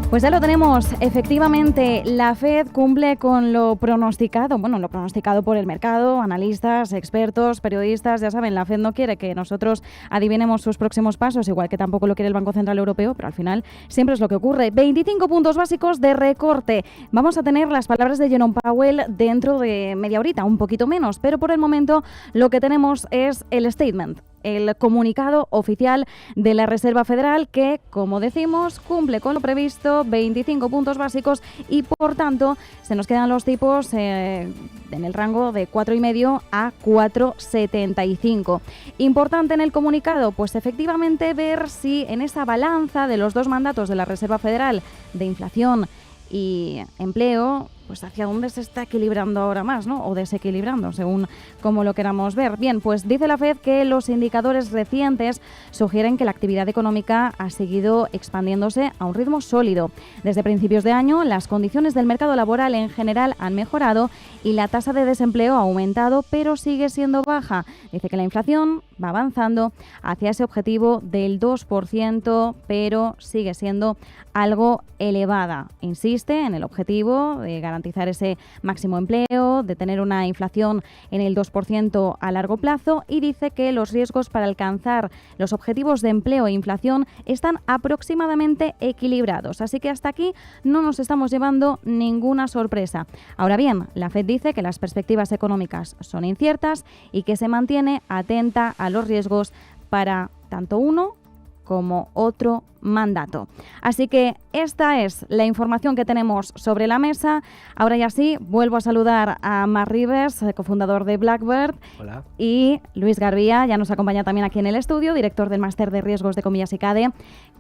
Pues ya lo tenemos, efectivamente la Fed cumple con lo pronosticado, lo pronosticado por el mercado, analistas, expertos, periodistas, ya saben, la Fed no quiere que nosotros adivinemos sus próximos pasos, igual que tampoco lo quiere el Banco Central Europeo, pero al final siempre es lo que ocurre. 25 puntos básicos de recorte. Vamos a tener las palabras de Jerome Powell dentro de media horita, un poquito menos, pero por el momento lo que tenemos es el statement, el comunicado oficial de la Reserva Federal que, como decimos, cumple con lo previsto, 25 puntos básicos y, por tanto, se nos quedan los tipos en el rango de 4,5 a 4,75. Importante en el comunicado, pues efectivamente ver si en esa balanza de los dos mandatos de la Reserva Federal de inflación y empleo, pues hacia dónde se está equilibrando ahora más, ¿no? O desequilibrando, según cómo lo queramos ver. Bien, pues dice la Fed que los indicadores recientes sugieren que la actividad económica ha seguido expandiéndose a un ritmo sólido. Desde principios de año, las condiciones del mercado laboral en general han mejorado y la tasa de desempleo ha aumentado, pero sigue siendo baja. Dice que la inflación va avanzando hacia ese objetivo del 2%, pero sigue siendo algo elevada. Insiste en el objetivo de garantizar ese máximo empleo, de tener una inflación en el 2% a largo plazo, y dice que los riesgos para alcanzar los objetivos de empleo e inflación están aproximadamente equilibrados. Así que hasta aquí no nos estamos llevando ninguna sorpresa. Ahora bien, la Fed dice que las perspectivas económicas son inciertas y que se mantiene atenta a los riesgos para tanto uno como otro mandato. Así que esta es la información que tenemos sobre la mesa. Ahora ya sí, vuelvo a saludar a Mark Rivers, cofundador de Blackbird. Hola. Y Luis Garbía, ya nos acompaña también aquí en el estudio, director del Máster de Riesgos de Comillas y CADE.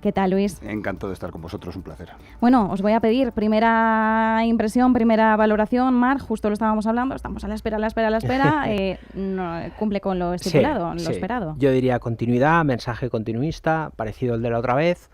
¿Qué tal, Luis? Encantado de estar con vosotros, un placer. Bueno, os voy a pedir primera impresión, primera valoración. Mark, justo lo estábamos hablando, estamos a la espera. No, cumple con lo estipulado, lo esperado. Yo diría continuidad, mensaje continuista, parecido al de la otra vez.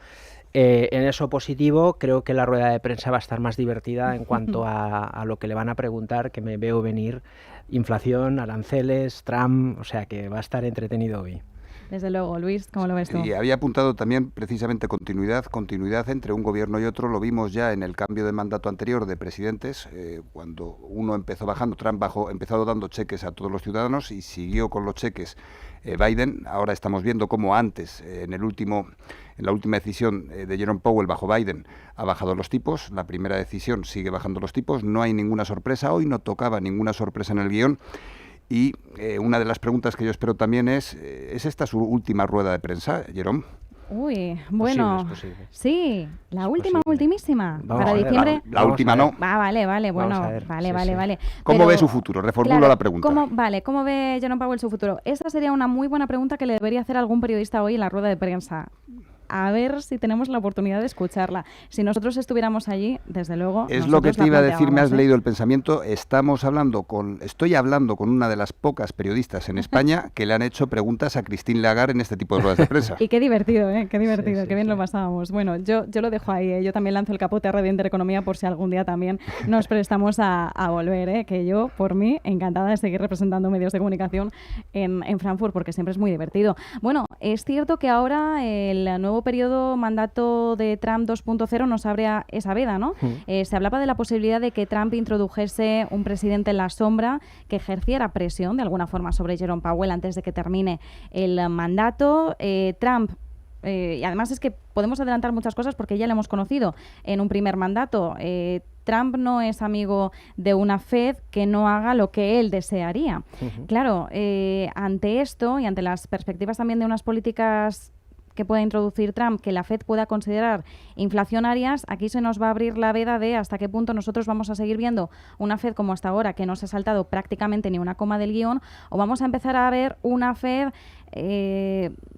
En eso positivo, creo que la rueda de prensa va a estar más divertida en cuanto a lo que le van a preguntar, que me veo venir: inflación, aranceles, Trump, o sea que va a estar entretenido hoy. Desde luego. Luis, ¿cómo lo ves tú? Y había apuntado también precisamente continuidad entre un gobierno y otro. Lo vimos ya en el cambio de mandato anterior de presidentes, cuando uno empezó bajando, Trump empezó dando cheques a todos los ciudadanos y siguió con los cheques Biden. Ahora estamos viendo cómo antes, en la última decisión de Jerome Powell bajo Biden, ha bajado los tipos. La primera decisión sigue bajando los tipos. No hay ninguna sorpresa. Hoy no tocaba ninguna sorpresa en el guión. Y una de las preguntas que yo espero también ¿es esta su última rueda de prensa, Jerome? Uy, bueno, es posible. Sí, la Es última, posible. ultimísima, Vamos para a ver, diciembre. La última no. Vale, bueno, Vamos a ver, vale. ¿Cómo Pero, ve su futuro? Reformulo claro, la pregunta. ¿Cómo ve Jerome Powell su futuro? Esa sería una muy buena pregunta que le debería hacer algún periodista hoy en la rueda de prensa. A ver si tenemos la oportunidad de escucharla. Si nosotros estuviéramos allí, desde luego. Es lo que te iba a decir, me has planteábamos, leído el pensamiento. Estoy hablando con una de las pocas periodistas en España que le han hecho preguntas a Christine Lagarde en este tipo de ruedas de prensa. Y qué divertido, qué divertido, Sí, qué bien sí. lo pasábamos. Bueno, yo lo dejo ahí, yo también lanzo el capote a Red Intereconomía por si algún día también nos prestamos a volver, que yo, por mí, encantada de seguir representando medios de comunicación en Frankfurt, porque siempre es muy divertido. Bueno, es cierto que ahora el nuevo periodo mandato de Trump 2.0 nos abre esa veda, ¿no? Se hablaba de la posibilidad de que Trump introdujese un presidente en la sombra que ejerciera presión de alguna forma sobre Jerome Powell antes de que termine el mandato. Trump, y además es que podemos adelantar muchas cosas porque ya lo hemos conocido en un primer mandato. Trump no es amigo de una Fed que no haga lo que él desearía. Claro, ante esto y ante las perspectivas también de unas políticas que pueda introducir Trump, que la Fed pueda considerar inflacionarias, aquí se nos va a abrir la veda de hasta qué punto nosotros vamos a seguir viendo una Fed como hasta ahora, que no se ha saltado prácticamente ni una coma del guión, o vamos a empezar a ver una Fed,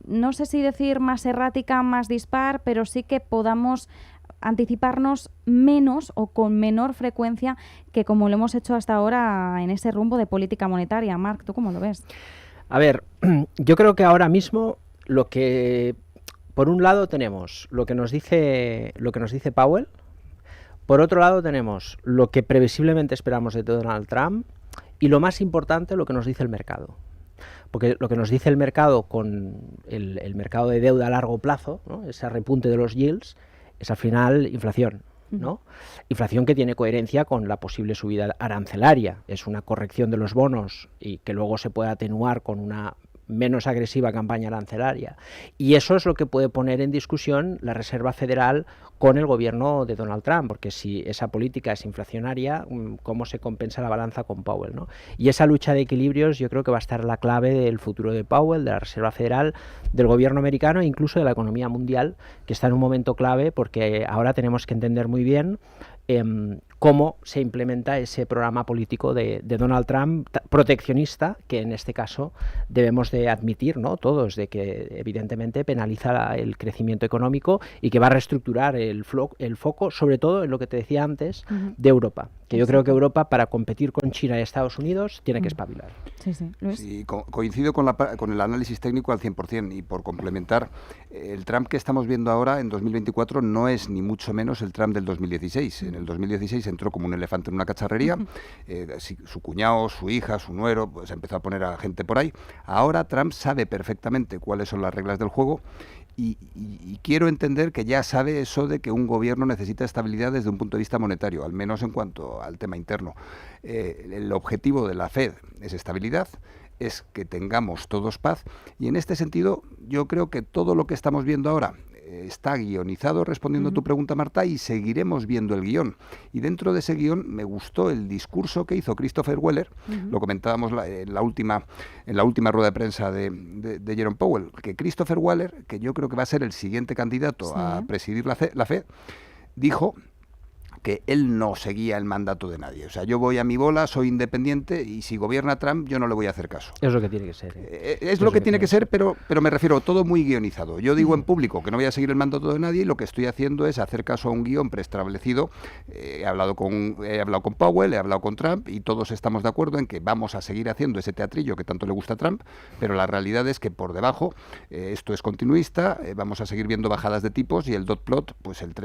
no sé si decir más errática, más dispar, pero sí que podamos anticiparnos menos o con menor frecuencia que como lo hemos hecho hasta ahora en ese rumbo de política monetaria. Marc, ¿tú cómo lo ves? A ver, yo creo que ahora mismo lo que, por un lado, tenemos lo que nos dice Powell. Por otro lado, tenemos lo que previsiblemente esperamos de Donald Trump y, lo más importante, lo que nos dice el mercado. Porque lo que nos dice el mercado con el mercado de deuda a largo plazo, ¿no?, ese repunte de los yields, es al final inflación, ¿no? Inflación que tiene coherencia con la posible subida arancelaria. Es una corrección de los bonos y que luego se puede atenuar con una menos agresiva campaña arancelaria. Y eso es lo que puede poner en discusión la Reserva Federal con el gobierno de Donald Trump, porque si esa política es inflacionaria, ¿cómo se compensa la balanza con Powell, ¿no? Y esa lucha de equilibrios yo creo que va a estar la clave del futuro de Powell, de la Reserva Federal, del gobierno americano e incluso de la economía mundial, que está en un momento clave porque ahora tenemos que entender muy bien cómo se implementa ese programa político de Donald Trump proteccionista, que en este caso debemos de admitir, ¿no?, todos, de que evidentemente penaliza el crecimiento económico y que va a reestructurar el foco, sobre todo en lo que te decía antes, de Europa, que yo creo que Europa, para competir con China y Estados Unidos, tiene que espabilar. Sí, sí. Luis. Sí, coincido con el análisis técnico al 100%, y por complementar, el Trump que estamos viendo ahora en 2024 no es ni mucho menos el Trump del 2016. En el 2016 entró como un elefante en una cacharrería, su cuñado, su hija, su nuero, pues empezó a poner a gente por ahí. Ahora Trump sabe perfectamente cuáles son las reglas del juego. Y quiero entender que ya sabe eso de que un gobierno necesita estabilidad desde un punto de vista monetario, al menos en cuanto al tema interno. El objetivo de la Fed es estabilidad, es que tengamos todos paz, y en este sentido yo creo que todo lo que estamos viendo ahora está guionizado, respondiendo a tu pregunta, Marta, y seguiremos viendo el guión. Y dentro de ese guión me gustó el discurso que hizo Christopher Waller, lo comentábamos en la última rueda de prensa de Jerome Powell, que Christopher Waller, que yo creo que va a ser el siguiente candidato a presidir la Fed, dijo que él no seguía el mandato de nadie. O sea, yo voy a mi bola, soy independiente, y si gobierna Trump, yo no le voy a hacer caso. Es lo que tiene que ser. Es lo que tiene que ser, pero me refiero, todo muy guionizado. Yo digo en público que no voy a seguir el mandato de nadie, y lo que estoy haciendo es hacer caso a un guión preestablecido. He hablado con Powell, he hablado con Trump, y todos estamos de acuerdo en que vamos a seguir haciendo ese teatrillo que tanto le gusta a Trump, pero la realidad es que por debajo esto es continuista, vamos a seguir viendo bajadas de tipos, y el dot plot, pues el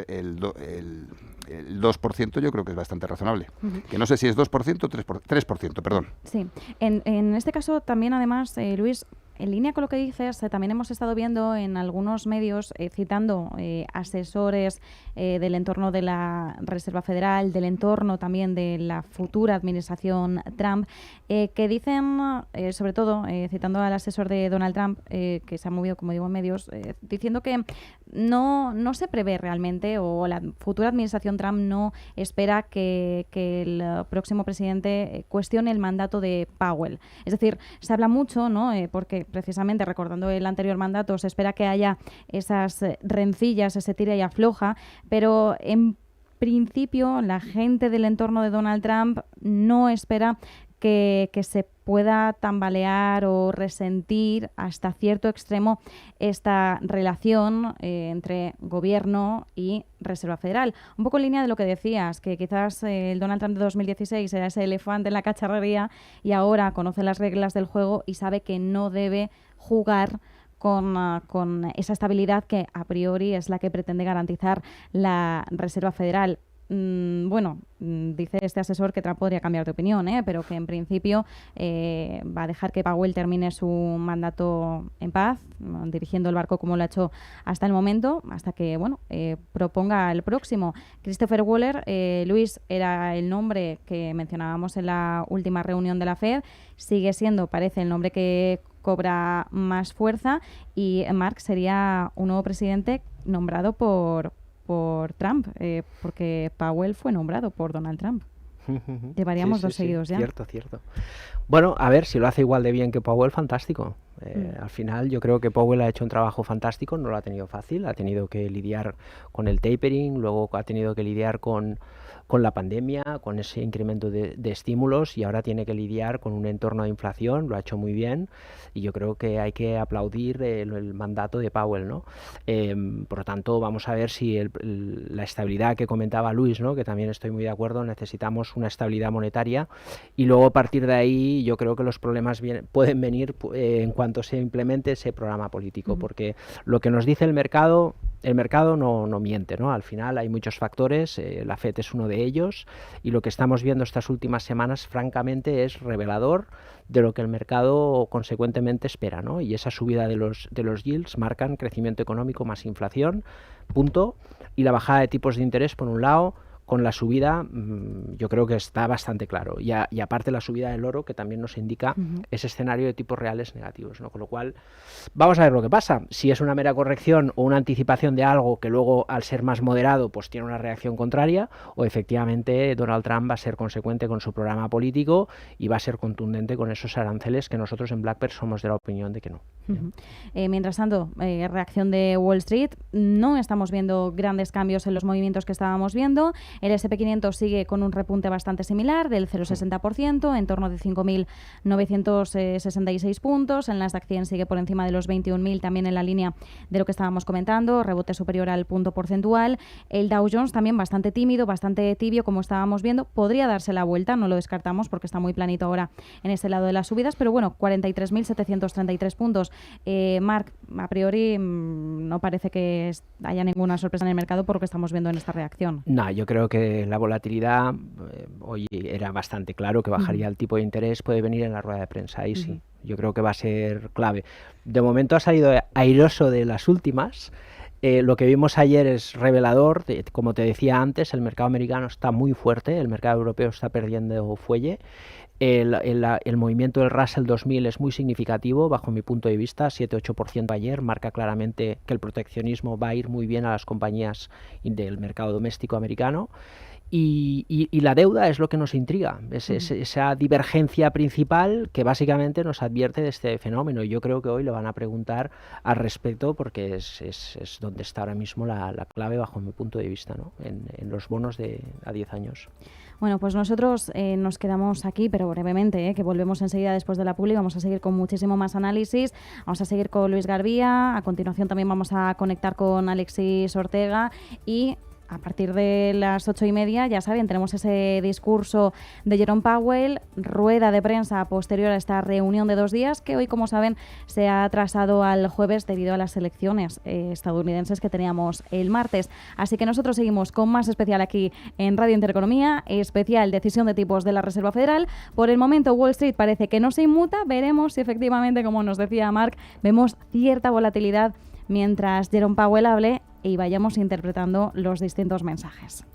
2% yo creo que es bastante razonable. Que no sé si es 2% o 3%, perdón. Sí. En este caso también, además, Luis, en línea con lo que dices, también hemos estado viendo en algunos medios, citando asesores del entorno de la Reserva Federal, del entorno también de la futura administración Trump, que dicen, sobre todo, citando al asesor de Donald Trump, que se ha movido, como digo, en medios, diciendo que no se prevé realmente, o la futura administración Trump no espera que el próximo presidente cuestione el mandato de Powell. Es decir, se habla mucho, ¿no?, porque precisamente recordando el anterior mandato se espera que haya esas rencillas, ese tira y afloja, pero en principio la gente del entorno de Donald Trump no espera que se pueda tambalear o resentir hasta cierto extremo esta relación entre gobierno y Reserva Federal. Un poco en línea de lo que decías, que quizás el Donald Trump de 2016 era ese elefante en la cacharrería y ahora conoce las reglas del juego y sabe que no debe jugar con esa estabilidad que a priori es la que pretende garantizar la Reserva Federal. Bueno, dice este asesor que Trump podría cambiar de opinión, pero que en principio va a dejar que Powell termine su mandato en paz, dirigiendo el barco como lo ha hecho hasta el momento, hasta que proponga el próximo. Christopher Waller, Luis, era el nombre que mencionábamos en la última reunión de la Fed, sigue siendo, parece, el nombre que cobra más fuerza, y Mark sería un nuevo presidente nombrado por Trump, porque Powell fue nombrado por Donald Trump. Llevaríamos dos seguidos ya. Cierto. Bueno, a ver, si lo hace igual de bien que Powell, fantástico. Al final yo creo que Powell ha hecho un trabajo fantástico, no lo ha tenido fácil, ha tenido que lidiar con el tapering, luego ha tenido que lidiar con la pandemia, con ese incremento de estímulos, y ahora tiene que lidiar con un entorno de inflación, lo ha hecho muy bien, y yo creo que hay que aplaudir el mandato de Powell, ¿no? Por lo tanto, vamos a ver si la estabilidad que comentaba Luis, ¿no?, que también estoy muy de acuerdo, necesitamos una estabilidad monetaria, y luego a partir de ahí yo creo que los problemas pueden venir en cuanto se implemente ese programa político, porque lo que nos dice el mercado no miente, ¿no? Al final hay muchos factores, la FED es uno de ellos, y lo que estamos viendo estas últimas semanas, francamente, es revelador de lo que el mercado consecuentemente espera, ¿no? Y esa subida de los yields marcan crecimiento económico más inflación, punto. y la bajada de tipos de interés por un lado. Con la subida, yo creo que está bastante claro. Y aparte la subida del oro, que también nos indica ese escenario de tipos reales negativos, ¿no? Con lo cual, vamos a ver lo que pasa. Si es una mera corrección o una anticipación de algo que luego, al ser más moderado, pues tiene una reacción contraria, o efectivamente Donald Trump va a ser consecuente con su programa político y va a ser contundente con esos aranceles que nosotros en Blackbird somos de la opinión de que no. Mientras tanto, reacción de Wall Street, no estamos viendo grandes cambios en los movimientos que estábamos viendo. El S&P 500 sigue con un repunte bastante similar, del 0,60%, en torno de 5.966 puntos. El Nasdaq 100 sigue por encima de los 21.000, también en la línea de lo que estábamos comentando, rebote superior al punto porcentual. El Dow Jones también bastante tímido, bastante tibio, como estábamos viendo. Podría darse la vuelta, no lo descartamos, porque está muy planito ahora en este lado de las subidas, pero bueno, 43.733 puntos. Marc, a priori no parece que haya ninguna sorpresa en el mercado por lo que estamos viendo en esta reacción. No, yo creo que la volatilidad, hoy era bastante claro que bajaría el tipo de interés, puede venir en la rueda de prensa, ahí sí, yo creo que va a ser clave. De momento ha salido airoso de las últimas. Lo que vimos ayer es revelador, como te decía antes, el mercado americano está muy fuerte, el mercado europeo está perdiendo fuelle. El movimiento del Russell 2000 es muy significativo, bajo mi punto de vista, 7-8% ayer, marca claramente que el proteccionismo va a ir muy bien a las compañías del mercado doméstico americano. Y la deuda es lo que nos intriga, es esa divergencia principal que básicamente nos advierte de este fenómeno. Yo creo que hoy le van a preguntar al respecto porque es donde está ahora mismo la clave bajo mi punto de vista, ¿no? En los bonos a 10 años. Bueno, pues nosotros nos quedamos aquí, pero brevemente, que volvemos enseguida después de la publi. Vamos a seguir con muchísimo más análisis. Vamos a seguir con Luis Garbía. A continuación también vamos a conectar con Alexis Ortega y a partir de las 8:30, ya saben, tenemos ese discurso de Jerome Powell, rueda de prensa posterior a esta reunión de 2 días, que hoy, como saben, se ha atrasado al jueves debido a las elecciones estadounidenses que teníamos el martes. Así que nosotros seguimos con más especial aquí en Radio Intereconomía, especial decisión de tipos de la Reserva Federal. Por el momento, Wall Street parece que no se inmuta. Veremos si efectivamente, como nos decía Marc, vemos cierta volatilidad mientras Jerome Powell hable y vayamos interpretando los distintos mensajes.